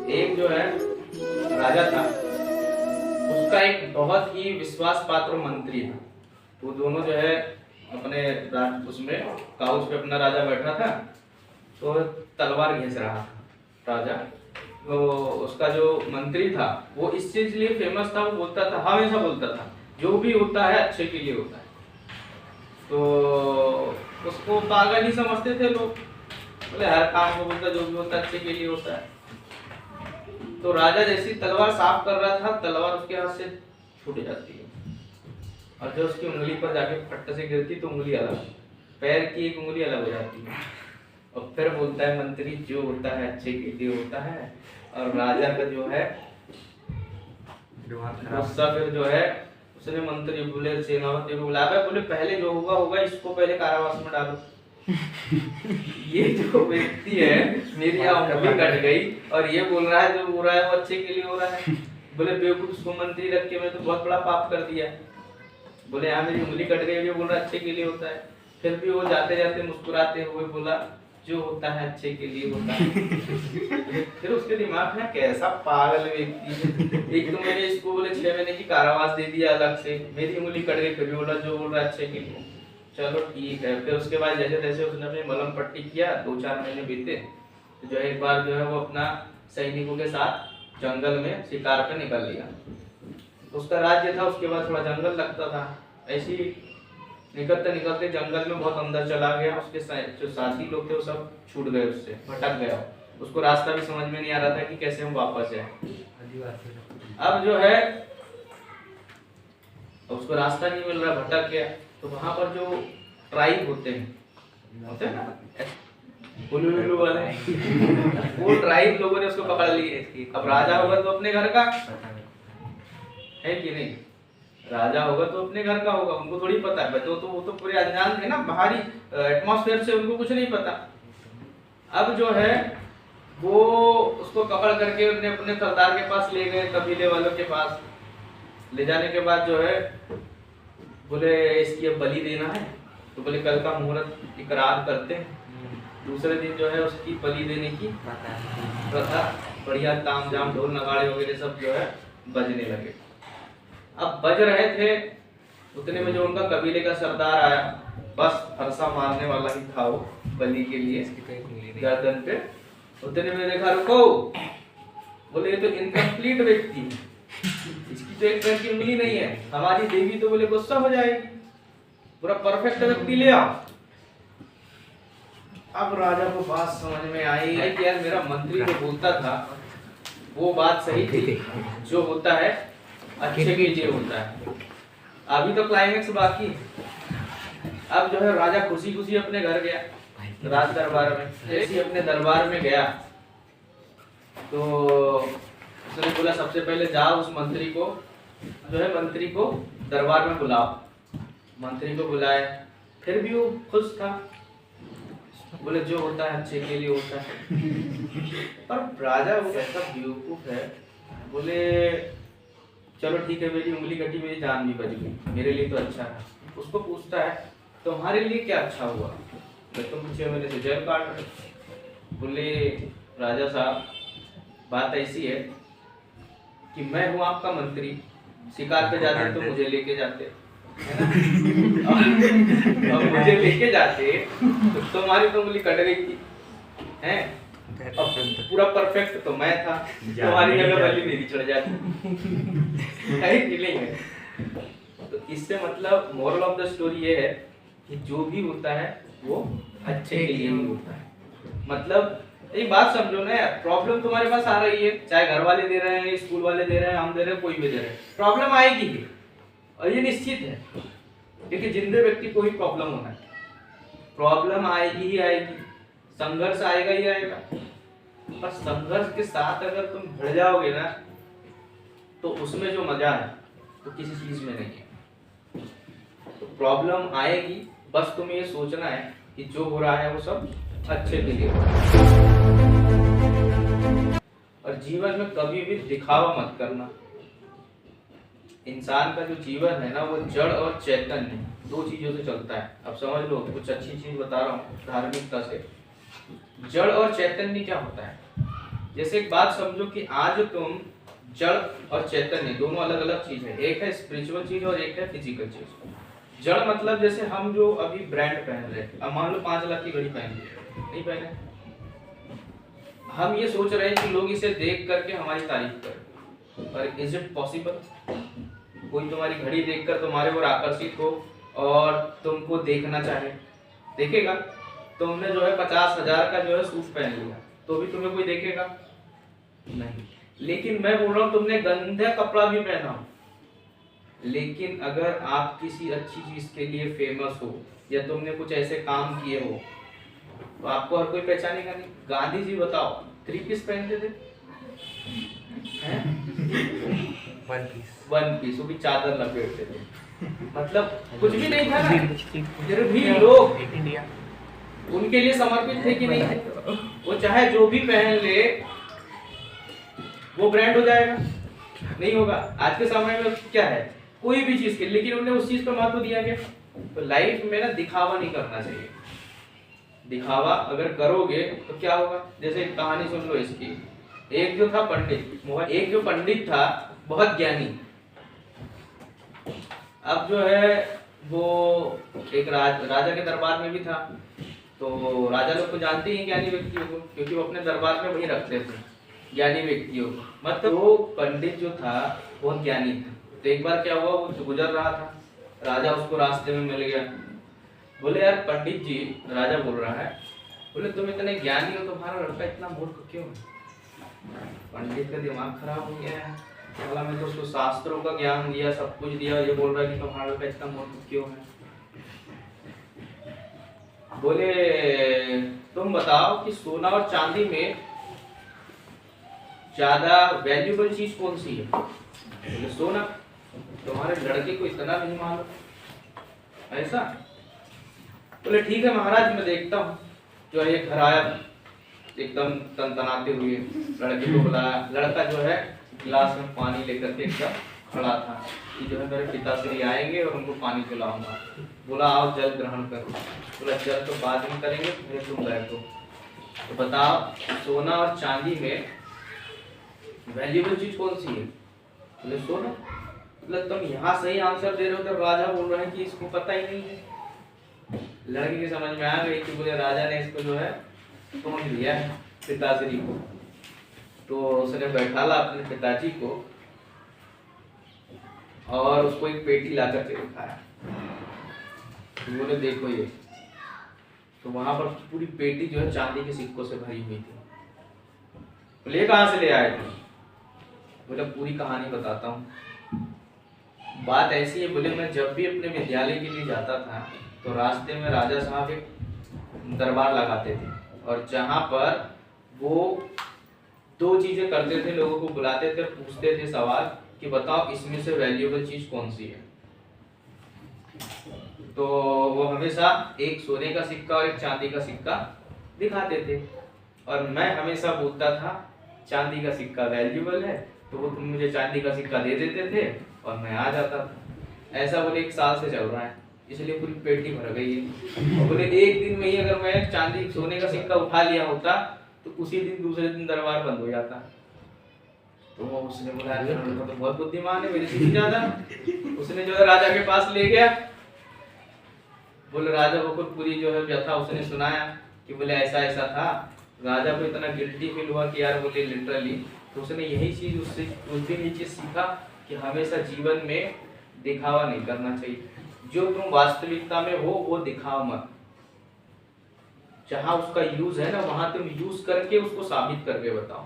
एक जो है राजा था, उसका एक बहुत ही विश्वास पात्र मंत्री था। वो दोनों जो है अपने उसमें काउच पे अपना राजा बैठा था, तो तलवार घिस रहा था राजा। तो उसका जो मंत्री था वो इस चीज लिए फेमस था, वो बोलता था, हमेशा बोलता था जो भी होता है अच्छे के लिए होता है। तो उसको पागल ही समझते थे लोग, बोले हर काम को बोलता जो भी होता है अच्छे के लिए होता है। तो राजा जैसी तलवार साफ कर रहा था, तलवार उसके हाथ से छूट जाती है और जो उसकी उंगली पर जाके फट से गिरती तो उंगली अलग, पैर की एक उंगली अलग हो जाती है। और फिर बोलता है मंत्री जो होता है अच्छे के लिए होता है। और राजा का जो है गुस्सा, फिर जो है उसने मंत्री बोले सेनापति को बुलाया, बोले पहले जो होगा होगा, इसको पहले कारावास में डालो। ये जो व्यक्ति है मेरी उंगली कट गई और ये बोल रहा है जो हो रहा है वो अच्छे के लिए हो रहा है। बोले बेवकूफ, उसको मंत्री रख के मैं तो बहुत बड़ा पाप कर दिया। बोले यहाँ मेरी उंगली कट गई, ये बोल रहा है अच्छे के लिए होता है। फिर भी वो जाते जाते मुस्कुराते हुए बोला जो होता है अच्छे के लिए होता है। फिर उसके दिमाग में कैसा पागल व्यक्ति है, एक तो मैंने इसको बोले 6 महीने की कारावास दे दिया अलग से, मेरी उंगली कट गई, फिर भी बोला जो बोल रहा है अच्छे के लिए। चलो ठीक है। फिर उसके बाद जैसे तैसे उसने अपनी मलहम पट्टी किया, 2-4 महीने बीते, तो जो एक बार जो है वो अपना सैनिकों के साथ जंगल में शिकार पे निकल लिया। उसका राज्य था, उसके बाद थोड़ा जंगल लगता था, ऐसे ही निकलते निकलते जंगल में बहुत अंदर चला गया। उसके जो साथी लोग थे वो सब छूट गए, उससे भटक गया। उसको रास्ता भी समझ में नहीं आ रहा था कि कैसे हम वापस जाएं। अब जो है उसको रास्ता नहीं मिल रहा, भटक गया। तो वहां पर जो ट्राइब होते हैं ना उल्लू वाले, वो ट्राइब लोगों ने उसको पकड़ लिए। अब राजा होगा तो अपने घर का है कि नहीं, राजा होगा तो अपने घर का होगा, उनको थोड़ी पता है। तो वो तो पूरे अनजान थे ना, बाहरी एटमॉस्फेयर से उनको कुछ नहीं पता। अब जो है वो उसको पकड़ करके उन्हें अपने सरदार के पास ले गए, कबीले वालों के पास। ले जाने के बाद जो है बोले इसकी अब बलि देना है, तो बोले कल का मुहूर्त इकरार करते हैं। दूसरे दिन जो है उसकी बलि देने की प्रथा, बढ़िया ताम झाम ढोल नगाड़े वगैरह सब जो है बजने लगे। अब बज रहे थे, उतने में जो उनका कबीले का सरदार आया, बस फरसा मारने वाला ही था वो बलि के लिए गर्दन पे। उतने में देखा रुको, बोले ये तो इनकम्प्लीट व्यक्ति है, इसकी तो एक पैर की उंगली नहीं है, हमारी देवी तो बोले गुस्सा हो जाएगी, पूरा परफेक्ट व्यक्ति ले आओ। अब राजा को बात समझ में आई कि यार मेरा मंत्री जो बोलता था वो बात सही थी, जो होता है अच्छे के लिए होता है। अभी तो क्लाइमेक्स बाकी। अब जो है राजा खुशी खुशी अपने घर गया, राज दरबार में। जैसे अपने दरबार में गया तो उसने बोला सबसे पहले जाओ उस मंत्री को जो है, मंत्री को दरबार में बुलाओ। मंत्री को बुलाए, फिर भी वो खुश था, बोले जो होता है अच्छे के लिए होता है। पर राजा वो ऐसा बेवकूफ है, बोले चलो ठीक है मेरी उंगली कटी, मेरी जान भी बच गई, मेरे लिए तो अच्छा है। उसको पूछता है तुम्हारे लिए क्या अच्छा हुआ, तुम पूछे मेरे से जेल काट रहे। बोले राजा साहब बात ऐसी है कि मैं हूँ आपका मंत्री, शिकार पे जाते तो मुझे लेके जाते है ना, और मुझे लेके जाते तो तुम्हारी तो उंगली कट गई थी हैं, अब पूरा परफेक्ट तो मैं था, तुम्हारी जगह बलि मेरी चढ़ जाती है कि नहीं है। तो इससे मतलब मोरल ऑफ द स्टोरी ये है कि जो भी होता है वो अच्छे के लिए ही होता है। मतलब एक बात समझो ना यार, प्रॉब्लम तुम्हारे पास आ रही है, चाहे घर वाले दे रहे हैं, स्कूल वाले दे रहे हैं, हम दे रहे हैं, कोई भी दे रहे हैं, प्रॉब्लम आएगी ही और ये निश्चित है, क्योंकि जिंदे व्यक्ति को ही प्रॉब्लम होना है, प्रॉब्लम आएगी ही आएगी, संघर्ष आएगा ही आएगा। पर संघर्ष के साथ अगर तुम भिड़ जाओगे ना तो उसमें जो मजा है तो किसी चीज में नहीं है। तो प्रॉब्लम आएगी, बस तुम्हें ये सोचना है कि जो हो रहा है वो सब अच्छे के लिए हो रहा है। और जीवन में कभी भी दिखावा मत करना। इंसान का जो जीवन है ना वो जड़ और चैतन्य दो चीजों से चलता है। अब समझ लो, कुछ अच्छी चीज बता रहा हूँ धार्मिकता से। जड़ और चैतन्य क्या होता है? जैसे एक बात समझो कि आज तुम जड़ और चैतन्य दोनों अलग अलग चीज है, एक है स्पिरिचुअल चीज और एक है फिजिकल चीज। जड़ मतलब जैसे हम जो अभी ब्रांड पहन रहे हैं, अब मान लो 5 लाख की घड़ी पहन ली, नहीं पहने, हम ये सोच रहे हैं कि लोग इसे देख करके हमारी तारीफ करें, पर इज इट पॉसिबल? कोई तुम्हारी घड़ी देखकर तुम्हारे ओर आकर्षित हो और तुमको देखना चाहे, देखेगा? तुमने जो है 50,000 का जो है सूट पहन लिया तो भी तुम्हें कोई देखेगा नहीं। लेकिन मैं बोल रहा हूँ तुमने गंदा कपड़ा भी पहना हो, लेकिन अगर आप किसी अच्छी चीज के लिए फेमस हो या तुमने कुछ ऐसे काम किए हो तो आपको हर कोई पहचानेगा नहीं। गांधी जी बताओ 3 पीस पहनते थे, वन पीस, वो भी चादर लपेटते थे, मतलब कुछ भी नहीं था ना, फिर भी लोग उनके लिए समर्पित थे कि नहीं? वो चाहे जो भी पहन ले वो ब्रांड हो जाएगा? नहीं होगा। आज के समय में क्या है, कोई भी चीज के, लेकिन उन्हें उस चीज पर महत्व दिया गया। तो लाइफ में ना दिखावा नहीं करना चाहिए। दिखावा अगर करोगे तो क्या होगा, जैसे एक कहानी सुन लो इसकी। एक जो था पंडित, एक जो पंडित था बहुत ज्ञानी, अब जो है वो एक राजा के दरबार में भी था। तो राजा लोग को जानते ही ज्ञानी व्यक्तियों को, क्योंकि वो अपने दरबार में वही रखते थे ज्ञानी व्यक्तियों को। मतलब वो पंडित जो था बहुत ज्ञानी था। तो एक बार क्या हुआ, वो गुजर रहा था, राजा उसको रास्ते में मिल गया। बोले यार पंडित जी, राजा बोल रहा है, बोले तुम इतने ज्ञानी हो, तुम्हारा लड़का इतना मूर्ख क्यों है? पंडित का दिमाग खराब हो गया है, बोला मैं तो उसको शास्त्रों का ज्ञान दिया, सब कुछ दिया, ये बोल रहा है कि तुम्हारा लड़का इतना मूर्ख क्यों है? बोले तुम बताओ कि सोना और चांदी में ज्यादा वैल्यूएबल चीज कौन सी है? बोले सोना। तुम्हारे लड़के को इतना नहीं मालूम ऐसा? बोले ठीक है महाराज, मैं देखता हूँ। जो है घर आया एकदम तनतनाते हुए, लड़के को बुलाया। लड़का जो है गिलास में पानी लेकर के एकदम खड़ा था कि जो है मेरे पिताश्री आएंगे और उनको पानी पिलाऊंगा। बोला आओ जल ग्रहण करो। बोला जल तो बाद में करेंगे, पहले तुम बैठो। तो बताओ सोना और चांदी में वैल्यूएबल चीज कौन सी है? बोले सोना। मतलब तुम यहाँ सही आंसर दे रहे हो, तो राजा बोल रहे हैं कि इसको पता ही नहीं है। लड़के की समझ में आ गई कि बोले राजा ने इसको जो है समझ लिया है पिताश्री को। तो उसने बैठाला अपने पिताजी को और उसको एक पेटी ला करके दिखाया। तो बोले देखो ये। तो वहां पर पूरी पेटी जो है चांदी के सिक्कों से भरी हुई थी। बोले कहाँ से ले आए थे? बोले पूरी कहानी बताता हूँ। बात ऐसी है, बोले मैं जब भी अपने विद्यालय के लिए जाता था तो रास्ते में राजा साहब एक दरबार लगाते थे, और जहाँ पर वो 2 चीजें करते थे, लोगों को बुलाते थे, पूछते थे सवाल कि बताओ इसमें से वैल्यूएबल चीज कौन सी है। तो वो हमेशा एक सोने का सिक्का और एक चांदी का सिक्का दिखाते थे, और मैं हमेशा बोलता था चांदी का सिक्का वैल्यूएबल है, तो वो तुम मुझे चांदी का सिक्का दे देते थे और मैं आ जाता था। ऐसा बोले 1 साल से चल रहा है, इसलिए पूरी पेटी भर गई है। और बोले एक दिन में ही अगर मैं चांदी सोने का सिक्का उठा लिया होता तो उसी दिन दूसरे दिन दरबार बंद हो जाता। तो वो उसने बोला तो बहुत बुद्धिमान है, मेरे से भी ज्यादा। उसने जो है राजा के पास ले गया। बोले राजा को पूरी जो है व्यथा उसने सुनाया कि बोले ऐसा ऐसा था। राजा को इतना गिल्टी फील हुआ कि यार बोले लिटरली। तो उसने यही चीज उससे उस दिन ये चीज सीखा कि हमेशा जीवन में दिखावा नहीं करना चाहिए। जो तुम वास्तविकता में हो वो दिखाओ मत। जहां उसका यूज है ना, वहां तुम यूज करके उसको साबित करके बताओ।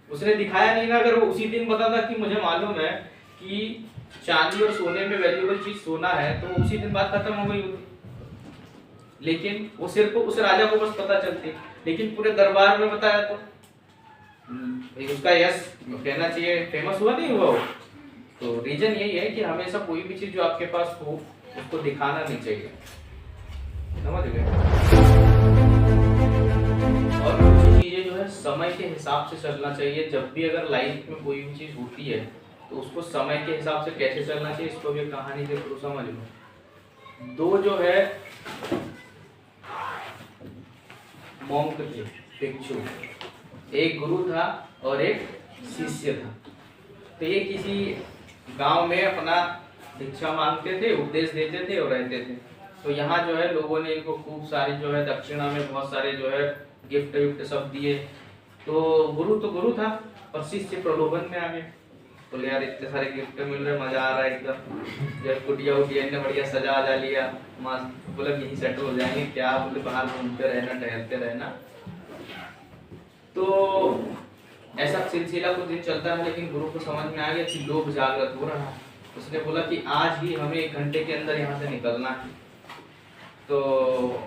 उसने दिखाया नहीं ना, अगर वो उसी दिन बताता कि मुझे मालूम है कि चांदी और सोने में वैल्यूएबल चीज सोना है, तो उसी दिन बात खत्म हो गई होती। लेकिन वो सिर्फ उस राजा को बस पता चलती, लेकिन पूरे दरबार में बताया तो उसका यश कहना चाहिए फेमस हुआ नहीं हुआ वो। तो रीजन यही है कि हमेशा कोई भी चीज जो आपके पास हो उसको दिखाना नहीं चाहिए। समझ गए? और कुछ चीजें जो है समय के हिसाब से चलना चाहिए। जब भी अगर लाइफ में कोई भी चीज होती है तो उसको समय के हिसाब से कैसे चलना चाहिए, इसको भी कहानी के थ्रू समझ लो। 2 जो है मॉन्क थे, भिक्षु, एक गुरु था और एक शिष्य था। तो ये किसी गांव में अपना भिक्षा मांगते थे, उपदेश देते थे और रहते थे। तो यहाँ जो है लोगों ने इनको खूब सारी जो है दक्षिणा में बहुत सारे जो है गिफ्ट विफ्ट सब दिए। तो गुरु था और शिष्य प्रलोभन में आ गए। बोले यार इतने सारे गिफ्ट मिल रहे, मजा आ रहा है एकदम। जब कुटिया उटिया ने बढ़िया सजा लिया मस्त, बोले यहीं सेटल हो जाएंगे क्या, बोले बाहर घूमते रहना टहलते रहना। तो ऐसा सिलसिला कुछ दिन चलता है, लेकिन गुरु को समझ में आ गया कि लोभ जागृत हो रहा है। उसने बोला कि आज ही हमें 1 घंटे के अंदर यहाँ से निकलना है। तो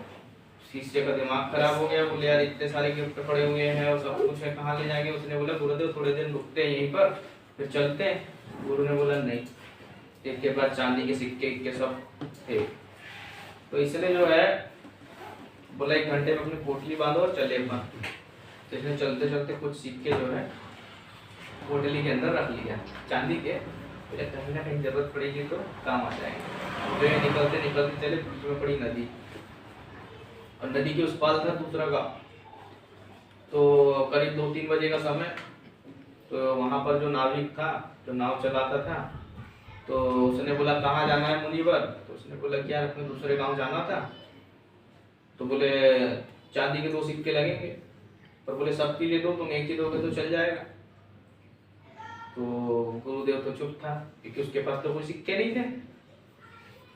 शिष्य का दिमाग खराब हो गया, बोले यार इतने सारे गिफ्ट पड़े हुए हैं और सब कुछ है, कहाँ ले जाएंगे। उसने बोला गुरुदेव थोड़े दिन रुकते हैं यहीं पर, फिर चलते हैं। गुरु ने बोला नहीं, एक के बाद चांदी के सिक्के के सब थे। तो इसलिए जो है बोला 1 घंटे में अपनी पोटली बांधो और चले अपना। तो इसने चलते चलते कुछ सिक्के जो है पोटली के अंदर रख लिया चांदी के, कहीं ना कहीं जरूरत पड़ेगी तो काम आ जाएंगे। तो ये निकलते निकलते चले, बीच में पड़ी नदी और नदी के उस पार था दूसरा गाँव। तो करीब 2-3 बजे का समय। तो वहां पर जो नाविक था, जो नाव चलाता था, तो उसने बोला कहाँ जाना है मुनिवर। तो उसने बोला कि यार अपने दूसरे गांव जाना था। तो बोले चांदी के 2 सिक्के लगेंगे, पर बोले सबके लिए दो, तुम एक ही दोगे तो चल जाएगा। तो गुरुदेव तो चुप था क्योंकि उसके पास तो कोई सिक्के नहीं थे।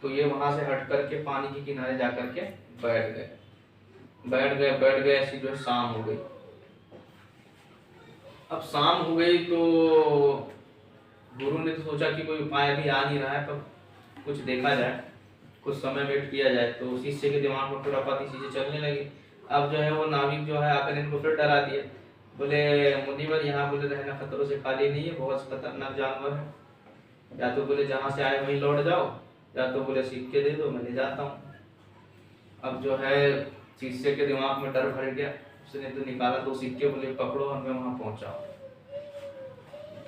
तो ये वहां से हट करके पानी के किनारे जा करके बैठ गए। ऐसी जो शाम हो गई। अब शाम हो गई तो गुरु ने तो सोचा कि कोई उपाय अभी आ नहीं रहा है, तो कुछ देखा जाए, कुछ समय वेट किया जाए। तो शिष्य के दिमाग में खुरापाती चीजें चलने लगी। अब जो है वो नाविक जो है आकर इनको फिर डरा दिया। बोले मुनिवर यहाँ बोले रहना खतरों से खाली नहीं है, बहुत खतरनाक जानवर है। या तो बोले जहाँ से आए वहीं लौट जाओ, या तो बोले सिक्के दे दो, मैं ले जाता हूँ। अब जो है शिष्य के दिमाग में डर भर गया। उसने तो निकाला 2 सिक्के, बोले पकड़ो हमें वहां पहुंचाओ।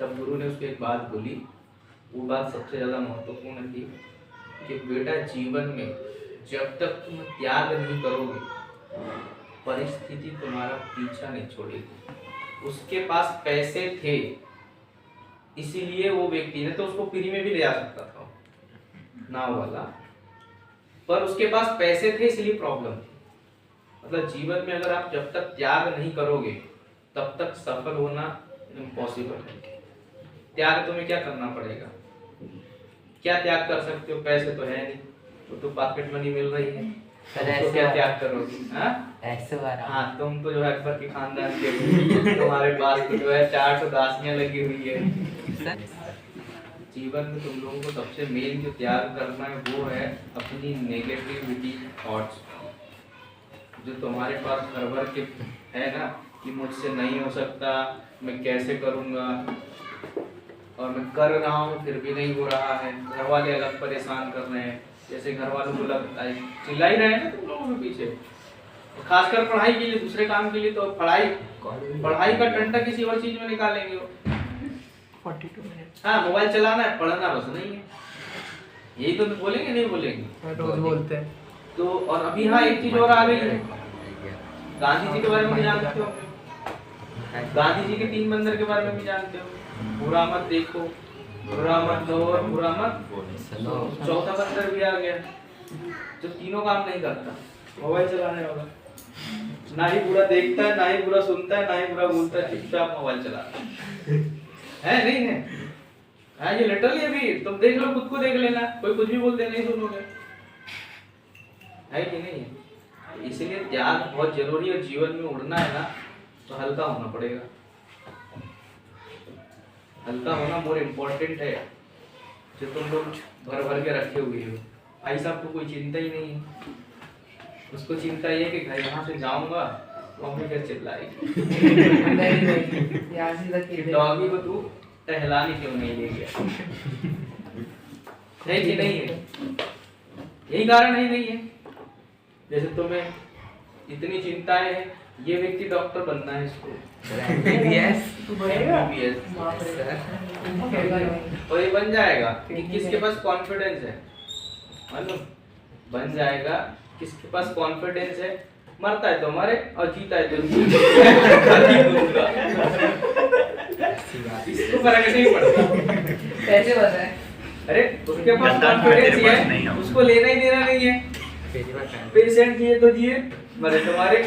तब गुरु ने उसको एक बात बोली, वो बात सबसे ज्यादा महत्वपूर्ण थी कि बेटा जीवन में जब तक तुम त्याग नहीं करोगे, परिस्थिति तुम्हारा पीछा नहीं छोड़ेगी। उसके पास पैसे थे इसीलिए वो व्यक्ति ने तो उसको फ्री में भी ले जा सकता था नाव वाला, पर उसके पास पैसे थे इसलिए प्रॉब्लम थी। मतलब जीवन में अगर आप जब तक त्याग नहीं करोगे तब तक सफल होना इम्पॉसिबल है। त्याग तुम्हें क्या करना पड़ेगा, क्या त्याग कर सकते हो? पैसे तो है नहीं, वो तो पॉकेट मनी मिल रही है, तो क्या त्याग करोगे? हाँ, तुम तो जो है अकबर के खानदान के, तुम्हारे पास तो जो है 400 दासियां लगी हुई है। जीवन में तुम लोगों को सबसे मेन जो त्याग करना है वो है अपनी नेगेटिविटी थॉट्स। जो तुम्हारे पास घर भर के है ना कि मुझसे नहीं हो सकता, मैं कैसे करूँगा, और मैं कर रहा हूँ फिर भी नहीं हो रहा है, घर वाले अलग परेशान कर रहे हैं। जैसे घर वालों को चिल्ला ही रहे हैं ना तुम लोगों के पीछे, खासकर पढ़ाई के लिए, दूसरे काम के लिए तो पढ़ाई का टंटा किसी और चीज में निकालेंगे वो। 42 मिनट। हाँ, मोबाइल चलाना है, पढ़ना बस नहीं है, यही तो बोलेंगे, नहीं बोलेंगे? रोज बोलते हैं। तो और अभी हाँ एक चीज और आ गई है, गांधी जी के बारे में भी जानते हो? गांधी जी के 3 बंदर के बारे में भी जानते हो? बुरा मत देखो, बुरा मत लो और बुरा मत सुनो। 4था बंदर भी आ गया जो तीनों काम नहीं करता, मोबाइल चलाने वाला। ना ही बुरा देखता है, ना ही बुरा सुनता है, ना ही बुरा बोलता है, चुपचाप मोबाइल चलाता है। नहीं है? हाँ, ये लिटरली अभी तुम देख लो, खुद को देख लेना, कोई कुछ भी बोलते नहीं सुनोगे, है कि नहीं है? इसलिए त्याग बहुत जरूरी है। जीवन में उड़ना है ना तो हल्का होना पड़ेगा, हल्का होना मोर इम्पोर्टेंट है। जो तुम लोग भर भर के रखे हुए हो, भाई साहब को कोई चिंता ही नहीं है, उसको चिंता ये कि घर यहाँ से जाऊंगा मम्मी क्या चिल्लाएगी। डॉगी को तू टहलाने क्यों नहीं ले गया, है कि नहीं है? यही कारण है, नहीं है? जैसे तुम्हें इतनी चिंताएं हैं, ये व्यक्ति डॉक्टर बनना है इसको, और ये बन जाएगा कि किसके पास कॉन्फिडेंस है, मालूम? बन जाएगा किसके पास कॉन्फिडेंस है मरता है तो मरे और जीता है तो जीते। इसको फर्क नहीं पड़ता। कैसे बताए? अरे उसके पास कॉन्फिडेंस है, उसको लेना ही देना नहीं है। पेशेंट जिए तो जिए, मरे तो मरे।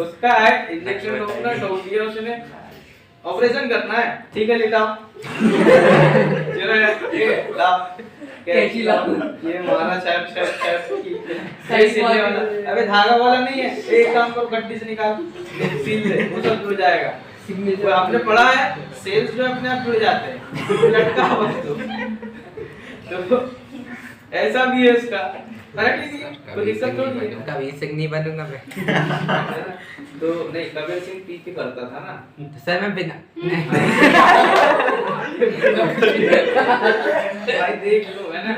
उसका है इंजेक्शन होना ठोक दिया उसने, ऑपरेशन करना है, ठीक है लेटाओ। चलो ये लाओ, कैची लाओ, ये मारा छाप सही सिलने वाला। अबे धागा वाला नहीं है, एक काम करो गड्डी से निकाल सिल ले, वो सब जुड़ जाएगा। वो आपने पढ़ा है सेल्स जो अपने आप जुड़ जाते हैं, लटका वस्तु। तो ऐसा भी है इसका, फर्क नहीं है, कोई दिक्कत थोड़ी है। कभी सिंह नहीं बनूंगा मैं। तो नहीं, कबीर सिंह पीके करता था ना। तो सर मैं बिना भाई देख लो है ना,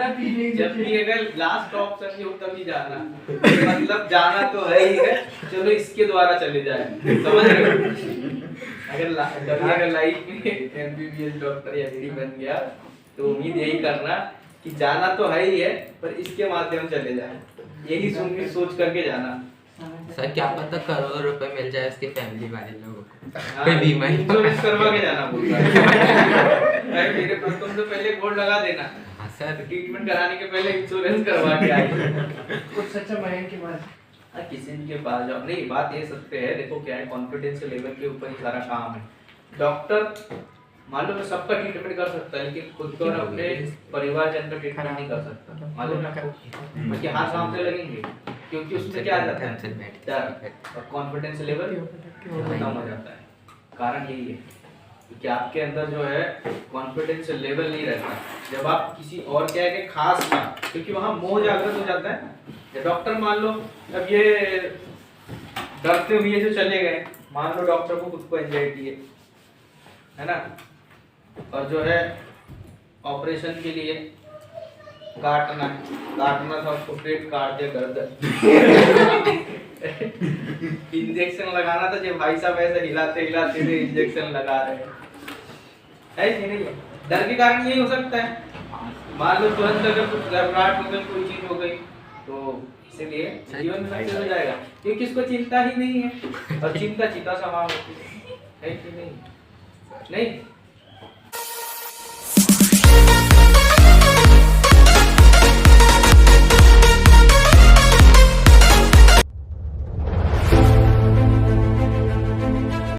जब भी अगर लास्ट ऑप्शन हो तभी जाना, मतलब जाना तो है ही है, चलो इसके द्वारा चले जाए, समझ रहे हो। अगर लाइफ में एमबीबीएस डॉक्टर या डीडी बन गया तो उम्मीद यही करना कि जाना तो है ही है, पर इसके माध्यम चले जाए, यही सोच करके जाना। सर क्या पता करोड़ों रुपए मिल जाए उसके फैमिली वाले लोगों को। हाँ, कोई बीमा ही इंश्योरेंस करवा के जाना बोलता है। भाई मेरे पर तुम तो पहले बोर्ड लगा देना, हाँ सर। ट्रीटमेंट कराने के पहले इंश्योरेंस करवा के आई। कुछ अच्छा मयंक के पास किसी भी के पास जाओ, नहीं बात ये सत्य है। देखो क्या है, कॉन्फिडेंस लेवल के ऊपर ही सारा काम है। डॉक्टर मान लो मैं सबका ट्रीटमेंट कर सकता है, लेकिन खुद को और अपने परिवार जन का ट्रीटमेंट नहीं कर सकता। मालूम है आपको, क्योंकि हाथ सामने लगेंगे, क्योंकि उसमें क्या आ जाता है, डर और कॉन्फिडेंस लेवल खत्म हो जाता है। कारण यही है कि आपके अंदर जो है कॉन्फिडेंस लेवल नहीं रहता। जब आप किसी और क्या है कि खास का, क्योंकि वहाँ मोह जागृत हो जाता है। डॉक्टर मान लो अब ये डरते हुए जो चले गए, मान लो डॉक्टर को खुद को एंजाइटी है ना, और जो है ऑपरेशन के लिए काटना था उसको, पेट काट दिया, गर्दन इंजेक्शन लगाना था, जब भाई साहब ऐसे हिलाते हिलाते थे इंजेक्शन लगा रहे है कि नहीं है। डर के कारण यही हो सकता है। मान लो तुरंत अगर कुछ घबराहट हो गई, कोई चीज हो गई, तो इसीलिए जीवन में सक्सेस हो जाएगा, क्योंकि इसको चिंता ही नहीं है। और चिंता चिता समान होती है कि नहीं? नहीं